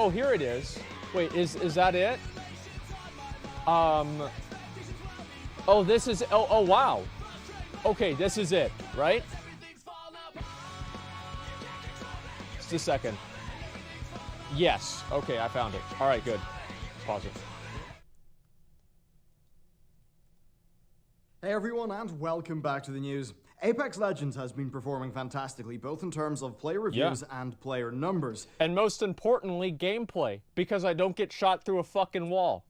Oh, here it is. Wait, is that it? Oh, this is, oh, wow. Okay, this is it, right? Just a second. Yes. Okay, I found it. All right, good. Pause it. Hey everyone, and welcome back to the news. Apex Legends has been performing fantastically, both in terms of player reviews and player numbers. And most importantly, gameplay, because I don't get shot through a fucking wall.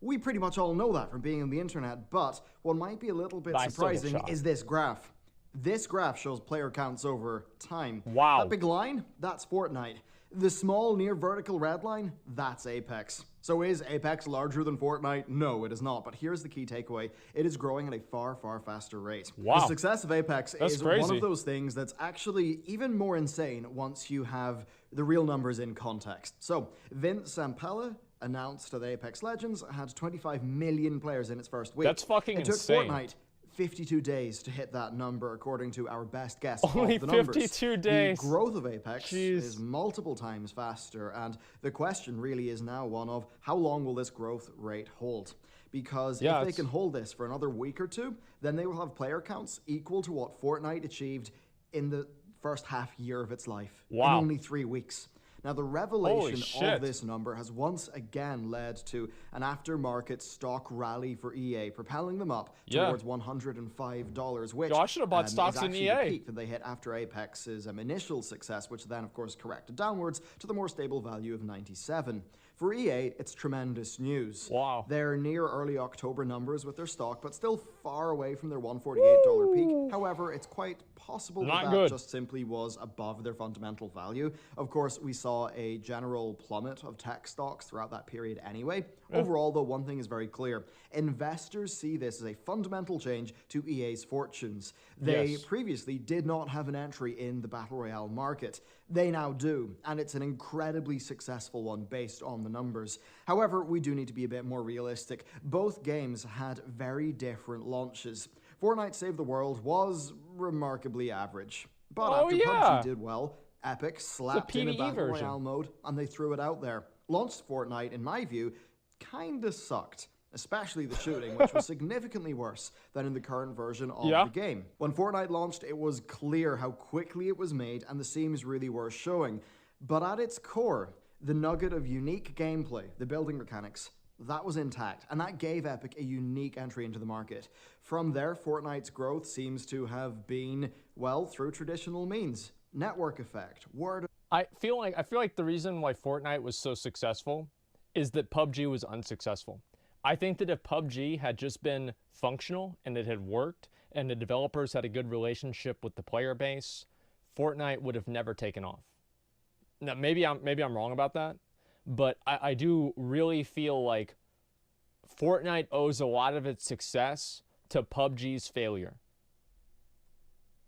We pretty much all know that from being on the internet, but what might be a little bit surprising is this graph. This graph shows player counts over time. Wow. That big line, that's Fortnite. The small near vertical red line, that's Apex. So is Apex larger than Fortnite? No, it is not. But here's the key takeaway. It is growing at a far, far faster rate. Wow. The success of Apex is crazy. one of those things that's actually even more insane once you have the real numbers in context. So Vince Zampella announced that Apex Legends had 25 million players in its first week. That's fucking insane. It took Fortnite 52 days to hit that number, according to our best guess Only of the numbers. 52 days. The growth of Apex is multiple times faster, and the question really is now one of how long will this growth rate hold? Because if they can hold this for another week or two, then they will have player counts equal to what Fortnite achieved in the first half year of its life. Wow. In only 3 weeks. Now, the revelation of this number has once again led to an aftermarket stock rally for EA, propelling them up towards $105, which I should have bought stocks is in actually EA. the peak that they hit after Apex's initial success, which then, of course, corrected downwards to the more stable value of 97. For EA, it's tremendous news. Wow. They're near early October numbers with their stock, but still far away from their $148 peak. However, it's quite possible that just simply was above their fundamental value. Of course, we saw a general plummet of tech stocks throughout that period anyway. Overall, though, one thing is very clear. Investors see this as a fundamental change to EA's fortunes. They previously did not have an entry in the Battle Royale market. They now do, and it's an incredibly successful one based on the numbers. However, we do need to be a bit more realistic. Both games had very different launches. Fortnite Save the World was remarkably average. But after PUBG did well, Epic slapped in a Battle Royale mode, and they threw it out there. Launched Fortnite, in my view, kinda sucked. Especially the shooting, which was significantly worse than in the current version of the game. When Fortnite launched, it was clear how quickly it was made, and the seams really were showing. But at its core, the nugget of unique gameplay, the building mechanics, that was intact, and that gave Epic a unique entry into the market. From there, Fortnite's growth seems to have been, well, through traditional means. Network effect, word. I feel like the reason why Fortnite was so successful is that PUBG was unsuccessful. I think that if PUBG had just been functional and it had worked and the developers had a good relationship with the player base, Fortnite would have never taken off. Now, maybe I'm wrong about that, but I do really feel like Fortnite owes a lot of its success to PUBG's failure.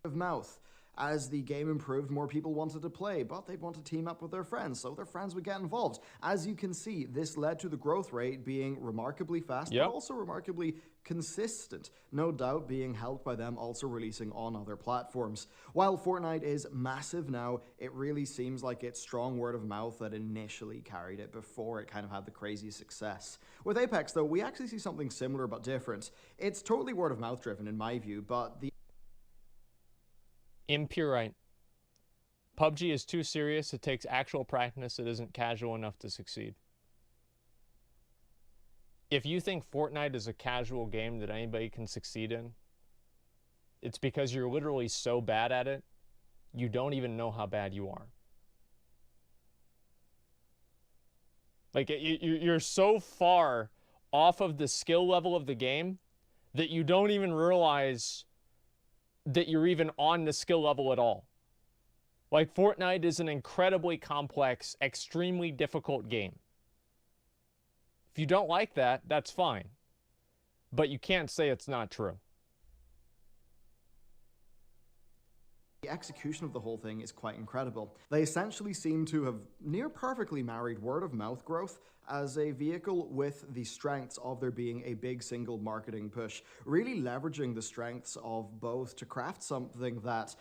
Of mouth. As the game improved, more people wanted to play, but they'd want to team up with their friends, so their friends would get involved. As you can see, this led to the growth rate being remarkably fast, but also remarkably consistent, no doubt being helped by them also releasing on other platforms. While Fortnite is massive now, it really seems like it's strong word of mouth that initially carried it before it kind of had the crazy success. With Apex, though, we actually see something similar but different. It's totally word of mouth driven in my view, but the Impure right. PUBG is too serious. It takes actual practice. It isn't casual enough to succeed. If you think Fortnite is a casual game that anybody can succeed in, it's because you're literally so bad at it, you don't even know how bad you are. Like, you're so far off of the skill level of the game that you don't even realize that you're even on the skill level at all. Like, Fortnite is an incredibly complex, extremely difficult game. If you don't like that, that's fine. But you can't say it's not true. The execution of the whole thing is quite incredible. They essentially seem to have near perfectly married word of mouth growth as a vehicle with the strengths of there being a big single marketing push, really leveraging the strengths of both to craft something that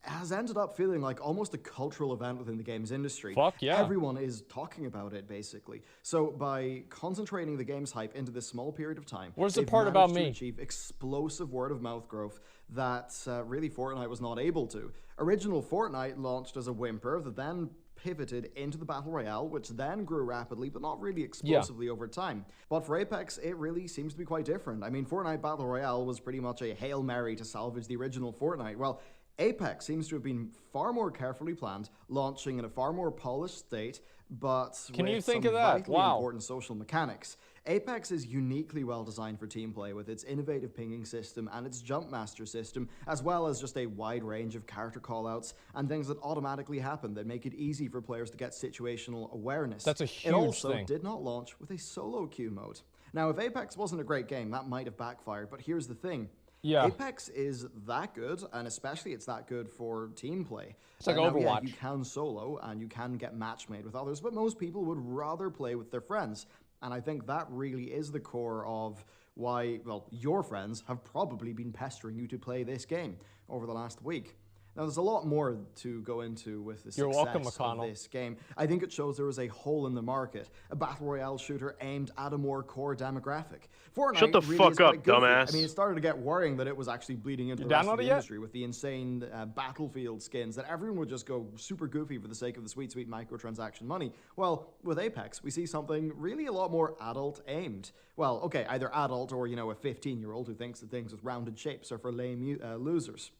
has ended up feeling like almost a cultural event within the games industry. Fuck yeah. Everyone is talking about it, basically. So by concentrating the game's hype into this small period of time, Where's the they've part about managed to me? achieve explosive word-of-mouth growth that really Fortnite was not able to. Original Fortnite launched as a whimper that then pivoted into the Battle Royale, which then grew rapidly, but not really explosively over time. But for Apex, it really seems to be quite different. I mean, Fortnite Battle Royale was pretty much a Hail Mary to salvage the original Fortnite. Well, Apex seems to have been far more carefully planned, launching in a far more polished state, but with some vitally important social mechanics. Apex is uniquely well designed for team play with its innovative pinging system and its jump master system, as well as just a wide range of character callouts and things that automatically happen that make it easy for players to get situational awareness. That's a huge thing. It also did not launch with a solo queue mode. Now, if Apex wasn't a great game, that might have backfired, but here's the thing. Yeah. Apex is that good, and especially it's that good for team play. It's like now, Overwatch. Yeah, you can solo, and you can get match made with others, but most people would rather play with their friends. And I think that really is the core of why, well, your friends have probably been pestering you to play this game over the last week. Now, there's a lot more to go into with the success of this game. I think it shows there was a hole in the market, a battle royale shooter aimed at a more core demographic. Fortnite Shut the really fuck is up, quite good dumbass. I mean, it started to get worrying that it was actually bleeding into the rest of the industry with the insane Battlefield skins that everyone would just go super goofy for the sake of the sweet, sweet microtransaction money. Well, with Apex, we see something really a lot more adult aimed. Well, okay, either adult or, you know, a 15-year-old who thinks that things with rounded shapes are for lame losers.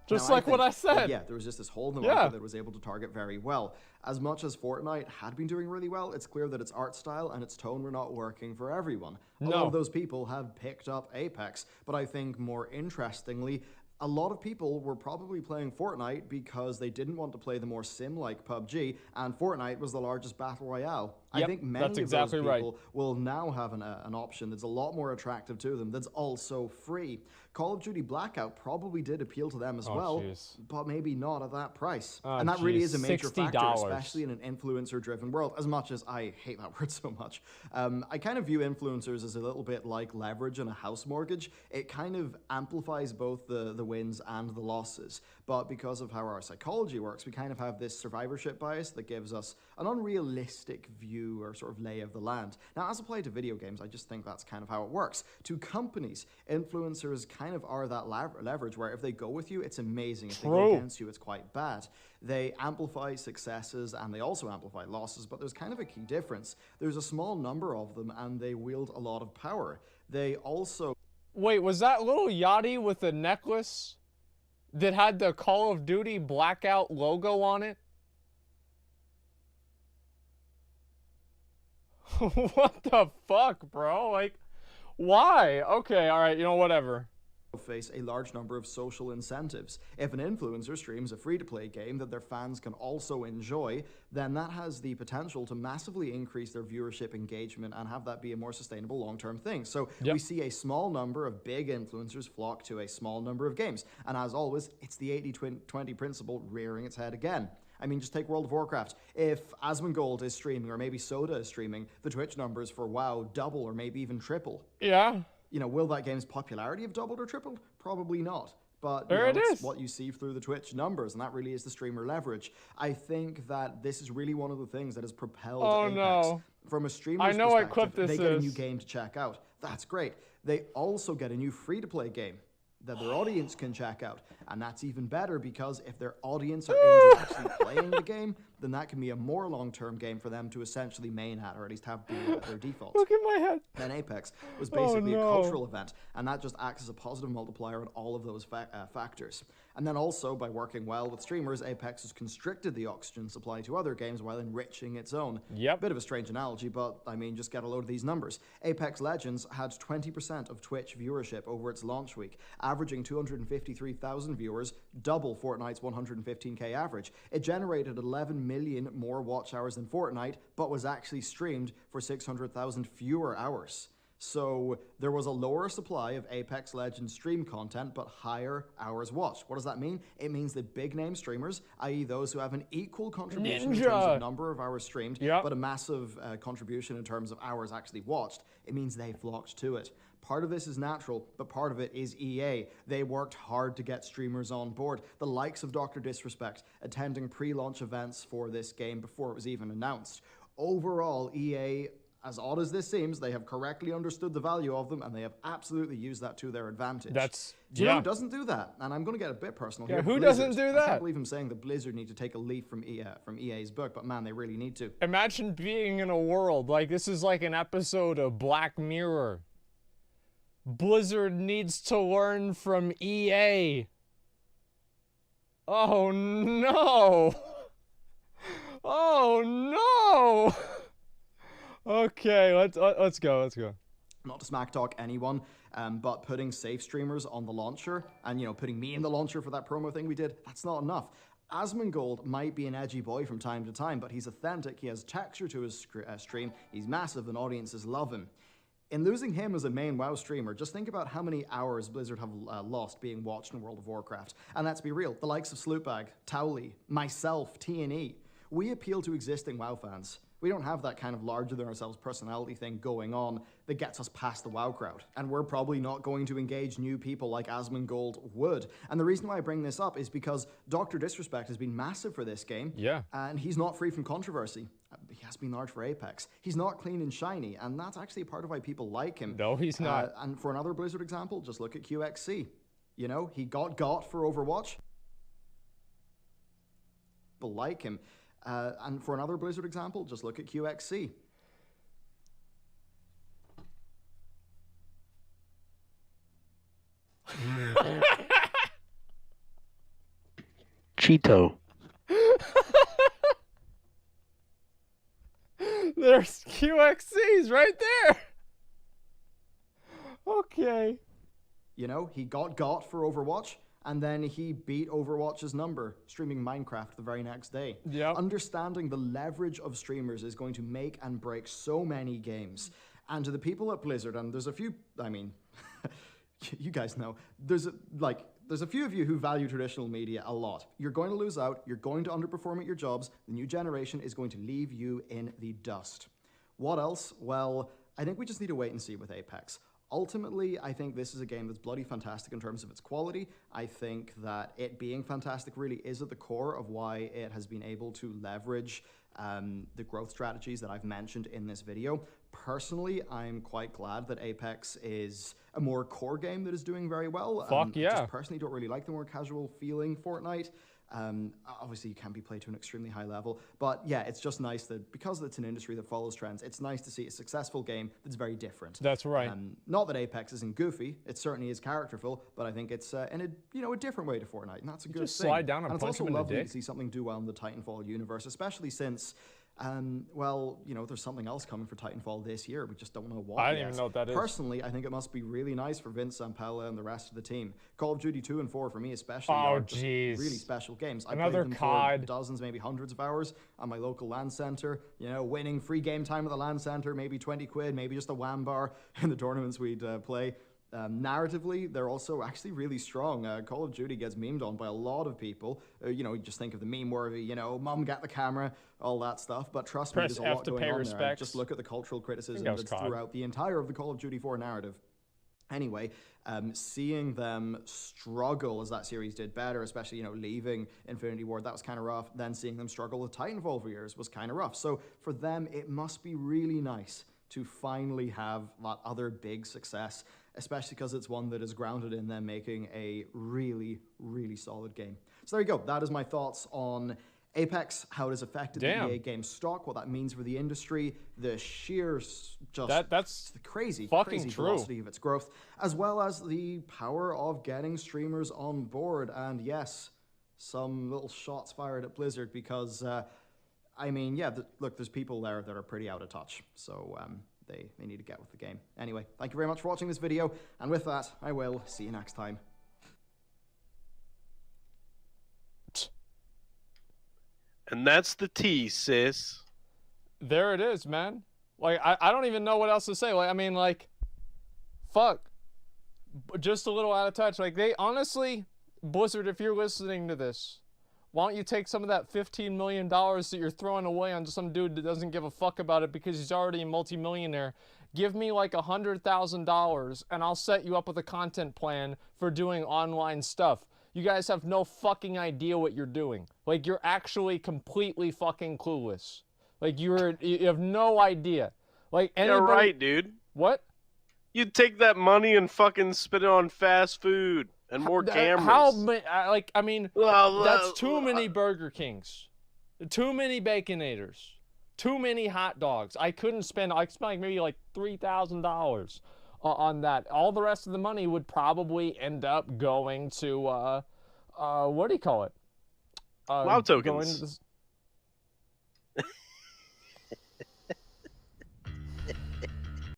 Just like what I said. Yeah, there was just this hole in the market that was able to target very well. As much as Fortnite had been doing really well, it's clear that its art style and its tone were not working for everyone. A lot of those people have picked up Apex, but I think more interestingly, a lot of people were probably playing Fortnite because they didn't want to play the more sim-like PUBG, and Fortnite was the largest battle royale. I think many of those people will now have an option that's a lot more attractive to them, that's also free. Call of Duty Blackout probably did appeal to them as well, but maybe not at that price. And that really is a major factor, especially in an influencer-driven world, as much as I hate that word so much. I kind of view influencers as a little bit like leverage in a house mortgage. It kind of amplifies both the wins and the losses. But because of how our psychology works, we kind of have this survivorship bias that gives us an unrealistic view or sort of lay of the land. Now, as applied to video games, I just think that's kind of how it works. To companies, influencers kind of are that leverage where if they go with you, it's amazing. If they go against you, it's quite bad. They amplify successes and they also amplify losses, but there's kind of a key difference. There's a small number of them and they wield a lot of power. They also... Wait, was that little Yachty with the necklace that had the Call of Duty Blackout logo on it? What the fuck, bro? Like, why? Okay, all right, you know, whatever. Face a large number of social incentives. If an influencer streams a free-to-play game that their fans can also enjoy, then that has the potential to massively increase their viewership engagement and have that be a more sustainable long-term thing. So we see a small number of big influencers flock to a small number of games. And as always, it's the 80-20 principle rearing its head again. I mean, just take World of Warcraft. If Asmongold is streaming, or maybe Soda is streaming, the Twitch numbers for WoW double or maybe even triple. Yeah. You know, will that game's popularity have doubled or tripled? Probably not. But it's what you see through the Twitch numbers, and that really is the streamer leverage. I think that this is really one of the things that has propelled Apex. From a streamer's perspective, they get a new game to check out. That's great. They also get a new free-to-play game that their audience can check out. And that's even better because if their audience are into actually playing the game, then that can be a more long-term game for them to essentially main at, or at least have be their default. Look at my head. Then Apex was basically a cultural event, and that just acts as a positive multiplier on all of those factors. And then also, by working well with streamers, Apex has constricted the oxygen supply to other games while enriching its own. Bit of a strange analogy, but I mean, just get a load of these numbers. Apex Legends had 20% of Twitch viewership over its launch week, averaging 253,000 viewers, double Fortnite's 115k average. It generated 11 million more watch hours than Fortnite, but was actually streamed for 600,000 fewer hours. So there was a lower supply of Apex Legends stream content, but higher hours watched. What does that mean? It means that big name streamers, i.e. those who have an equal contribution in terms of number of hours streamed, but a massive contribution in terms of hours actually watched, it means they flocked to it. Part of this is natural, but part of it is EA. They worked hard to get streamers on board. The likes of Dr. Disrespect attending pre-launch events for this game before it was even announced. Overall, EA, as odd as this seems, they have correctly understood the value of them, and they have absolutely used that to their advantage. Do you know who doesn't do that? And I'm going to get a bit personal here. Who doesn't do that? I can't believe I'm saying that Blizzard need to take a leaf from EA's book, but man, they really need to. Imagine being in a world like this is like an episode of Black Mirror. Blizzard needs to learn from EA. Oh no! Oh no! Okay, let's go. Not to smack talk anyone, but putting safe streamers on the launcher and, you know, putting me in the launcher for that promo thing we did, that's not enough. Asmongold might be an edgy boy from time to time, but he's authentic, he has texture to his stream, he's massive and audiences love him. In losing him as a main WoW streamer, just think about how many hours Blizzard have lost being watched in World of Warcraft. And let's be real, the likes of Sloopbag, Towley, myself, T&E, we appeal to existing WoW fans. We don't have that kind of larger-than-ourselves personality thing going on that gets us past the WoW crowd. And we're probably not going to engage new people like Asmongold would. And the reason why I bring this up is because Dr. Disrespect has been massive for this game. Yeah. And he's not free from controversy. He has been large for Apex. He's not clean and shiny, and that's actually a part of why people like him. No, he's not. And for another Blizzard example, just look at QXC. You know, he got for Overwatch. People like him. And for another Blizzard example, just look at QXC. Cheeto. There's QXCs right there. Okay. You know, he got for Overwatch, and then he beat Overwatch's number, streaming Minecraft the very next day. Yeah. Understanding the leverage of streamers is going to make and break so many games. And to the people at Blizzard, and there's a few, I mean, you guys know, there's a few of you who value traditional media a lot. You're going to lose out, you're going to underperform at your jobs, the new generation is going to leave you in the dust. What else? Well, I think we just need to wait and see with Apex. Ultimately, I think this is a game that's bloody fantastic in terms of its quality. I think that it being fantastic really is at the core of why it has been able to leverage the growth strategies that I've mentioned in this video. Personally, I'm quite glad that Apex is a more core game that is doing very well. Fuck yeah. I just personally don't really like the more casual feeling Fortnite. Obviously, you can be played to an extremely high level, but yeah, it's just nice that because it's an industry that follows trends, it's nice to see a successful game that's very different. That's right. Not that Apex isn't goofy; it certainly is characterful, but I think it's in a different way to Fortnite, and that's a good thing. Just slide down and it's punch also him in the lovely dick. to see something do well in the Titanfall universe, especially since. Well, you know, there's something else coming for Titanfall this year. We just don't know what I yet. don't even know what that is. Personally, I think it must be really nice for Vince Zampella and the rest of the team. Call of Duty 2 and 4 for me especially are just really special games. I Another played them COD. for dozens, maybe hundreds of hours on my local LAN center. You know, winning free game time at the LAN center, maybe 20 quid, maybe just a wham bar in the tournaments we'd play. Narratively, they're also actually really strong. Call of Duty gets memed on by a lot of people. You know, just think of the meme-worthy, you know, mom get the camera, all that stuff. But trust me, there's a lot going on there. And just look at the cultural criticism that's throughout the entire of the Call of Duty 4 narrative. Anyway, seeing them struggle as that series did better, especially, you know, leaving Infinity Ward, that was kind of rough. Then seeing them struggle with Titanfall for years was kind of rough. So for them, it must be really nice to finally have that other big success, especially because it's one that is grounded in them making a really, really solid game. So there you go. That is my thoughts on Apex, how it has affected the EA game stock, what that means for the industry, the sheer that's the crazy fucking velocity of its growth, as well as the power of getting streamers on board. And yes, some little shots fired at Blizzard because, I mean, yeah, look, there's people there that are pretty out of touch. So they need to get with the game. Anyway, thank you very much for watching this video. And with that, I will see you next time. And that's the tea, sis. There it is, man. Like, I don't even know what else to say. Like, I mean, like, fuck. Just a little out of touch. Like, they honestly, Blizzard, if you're listening to this, why don't you take some of that $15 million that you're throwing away on some dude that doesn't give a fuck about it because he's already a multimillionaire? Give me like $100,000 and I'll set you up with a content plan for doing online stuff. You guys have no fucking idea what you're doing. Like, you're actually completely fucking clueless. Like, you have no idea. Like, anybody... Yeah, right, dude. What? You'd take that money and fucking spend it on fast food and more cameras. That's too many Burger Kings. Too many Baconators. Too many hot dogs. I spent like maybe like $3,000 on that. All the rest of the money would probably end up going to, what do you call it? WoW tokens.